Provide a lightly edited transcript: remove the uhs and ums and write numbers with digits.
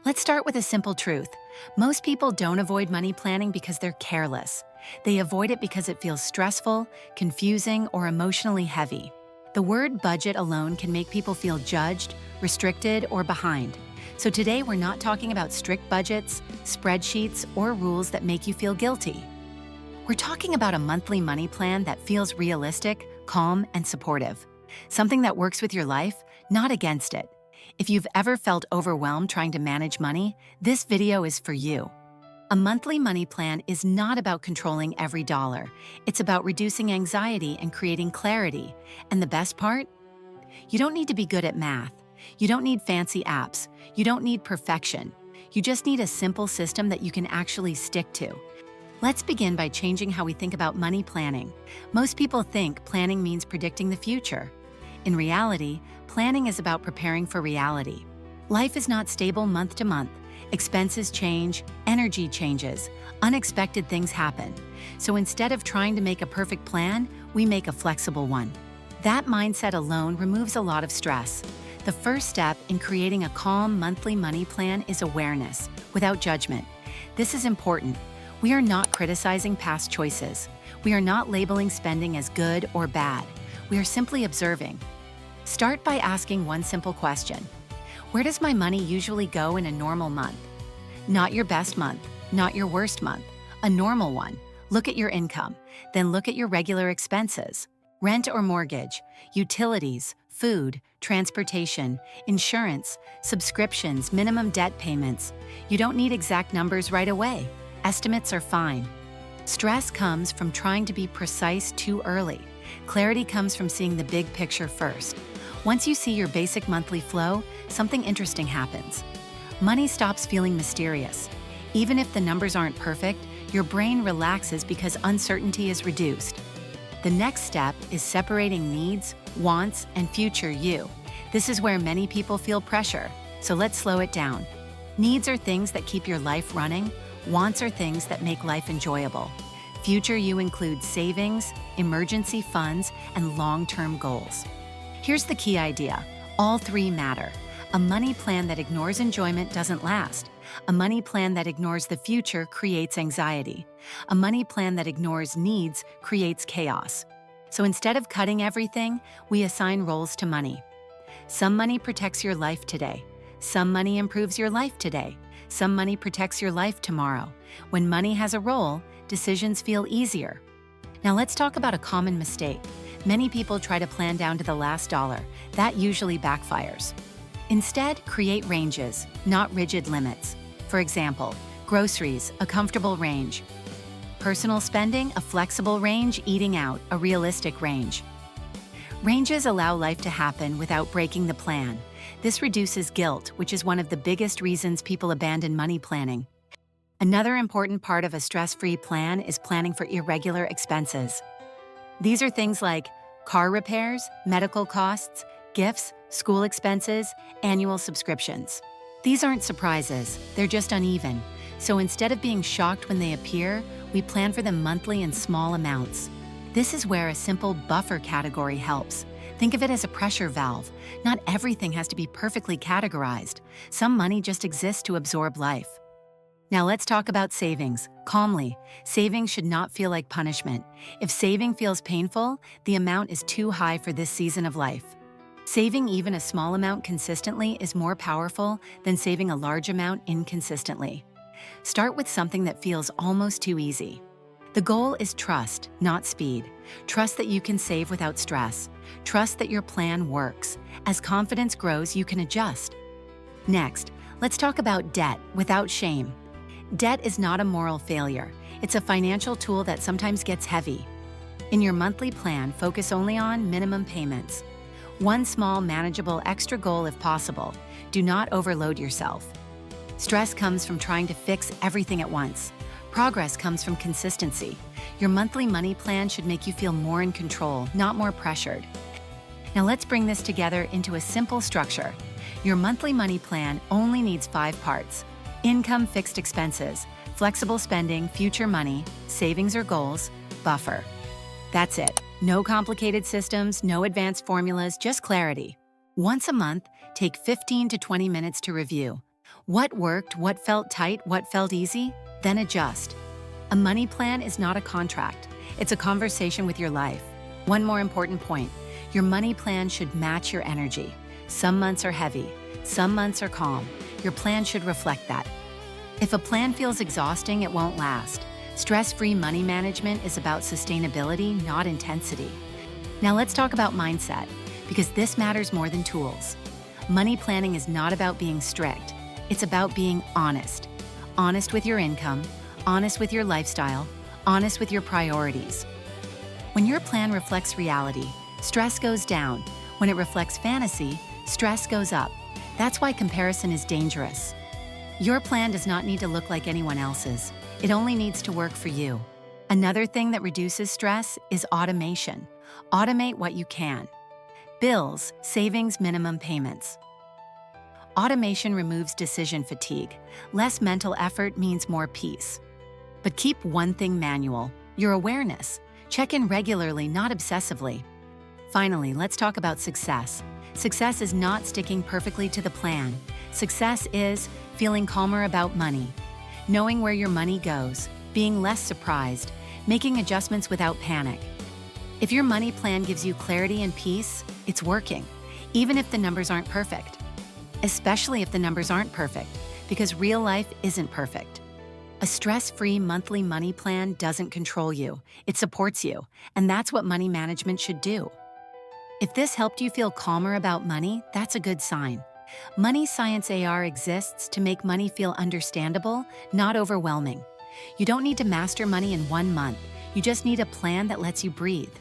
Let's start with a simple truth. Most people don't avoid money planning because they're careless. They avoid it because it feels stressful, confusing, or emotionally heavy. The word budget alone can make people feel judged, restricted, or behind. So today we're not talking about strict budgets, spreadsheets, or rules that make you feel guilty. We're talking about a monthly money plan that feels realistic, calm, and supportive. Something that works with your life, not against it. If you've ever felt overwhelmed trying to manage money, this video is for you. A monthly money plan is not about controlling every dollar. It's about reducing anxiety and creating clarity. And the best part? You don't need to be good at math. You don't need fancy apps. You don't need perfection. You just need a simple system that you can actually stick to. Let's begin by changing how we think about money planning. Most people think planning means predicting the future. In reality, planning is about preparing for reality. Life is not stable month to month. Expenses change, energy changes, unexpected things happen. So instead of trying to make a perfect plan, we make a flexible one. That mindset alone removes a lot of stress. The first step in creating a calm monthly money plan is awareness, without judgment. This is important. We are not criticizing past choices. We are not labeling spending as good or bad. We are simply observing. Start by asking one simple question. Where does my money usually go in a normal month? Not your best month, not your worst month, a normal one. Look at your income, then look at your regular expenses. Rent or mortgage, utilities, food, transportation, insurance, subscriptions, minimum debt payments. You don't need exact numbers right away. Estimates are fine. Stress comes from trying to be precise too early. Clarity comes from seeing the big picture first. Once you see your basic monthly flow, something interesting happens. Money stops feeling mysterious. Even if the numbers aren't perfect, your brain relaxes because uncertainty is reduced. The next step is separating needs, wants, and future you. This is where many people feel pressure, so let's slow it down. Needs are things that keep your life running. Wants are things that make life enjoyable. Future you includes savings, emergency funds, and long-term goals. Here's the key idea. All three matter. A money plan that ignores enjoyment doesn't last. A money plan that ignores the future creates anxiety. A money plan that ignores needs creates chaos. So instead of cutting everything, we assign roles to money. Some money protects your life today. Some money improves your life today. Some money protects your life tomorrow. When money has a role, decisions feel easier. Now let's talk about a common mistake. Many people try to plan down to the last dollar. That usually backfires. Instead, create ranges, not rigid limits. For example, groceries, a comfortable range. Personal spending, a flexible range. Eating out, a realistic range. Ranges allow life to happen without breaking the plan. This reduces guilt, which is one of the biggest reasons people abandon money planning. Another important part of a stress-free plan is planning for irregular expenses. These are things like car repairs, medical costs, gifts, school expenses, annual subscriptions. These aren't surprises, they're just uneven. So instead of being shocked when they appear, we plan for them monthly in small amounts. This is where a simple buffer category helps. Think of it as a pressure valve. Not everything has to be perfectly categorized. Some money just exists to absorb life. Now let's talk about savings. Calmly, saving should not feel like punishment. If saving feels painful, the amount is too high for this season of life. Saving even a small amount consistently is more powerful than saving a large amount inconsistently. Start with something that feels almost too easy. The goal is trust, not speed. Trust that you can save without stress. Trust that your plan works. As confidence grows, you can adjust. Next, let's talk about debt without shame. Debt is not a moral failure. It's a financial tool that sometimes gets heavy. In your monthly plan, focus only on minimum payments. One small, manageable extra goal if possible. Do not overload yourself. Stress comes from trying to fix everything at once. Progress comes from consistency. Your monthly money plan should make you feel more in control, not more pressured. Now let's bring this together into a simple structure. Your monthly money plan only needs 5 parts. Income, fixed expenses, flexible spending, future money, savings or goals, buffer. That's it. No complicated systems, no advanced formulas, just clarity. Once a month, take 15 to 20 minutes to review. What worked, what felt tight, what felt easy? Then adjust. A money plan is not a contract. It's a conversation with your life. One more important point. Your money plan should match your energy. Some months are heavy. Some months are calm. Your plan should reflect that. If a plan feels exhausting, it won't last. Stress-free money management is about sustainability, not intensity. Now let's talk about mindset, because this matters more than tools. Money planning is not about being strict. It's about being honest. Honest with your income, honest with your lifestyle, honest with your priorities. When your plan reflects reality, stress goes down. When it reflects fantasy, stress goes up. That's why comparison is dangerous. Your plan does not need to look like anyone else's. It only needs to work for you. Another thing that reduces stress is automation. Automate what you can. Bills, savings, minimum payments. Automation removes decision fatigue. Less mental effort means more peace. But keep one thing manual: your awareness. Check in regularly, not obsessively. Finally, let's talk about success. Success is not sticking perfectly to the plan. Success is feeling calmer about money, knowing where your money goes, being less surprised, making adjustments without panic. If your money plan gives you clarity and peace, it's working, even if the numbers aren't perfect. Especially if the numbers aren't perfect, because real life isn't perfect. A stress-free monthly money plan doesn't control you, it supports you, and that's what money management should do. If this helped you feel calmer about money, that's a good sign. Money Science AR exists to make money feel understandable, not overwhelming. You don't need to master money in 1 month. You just need a plan that lets you breathe.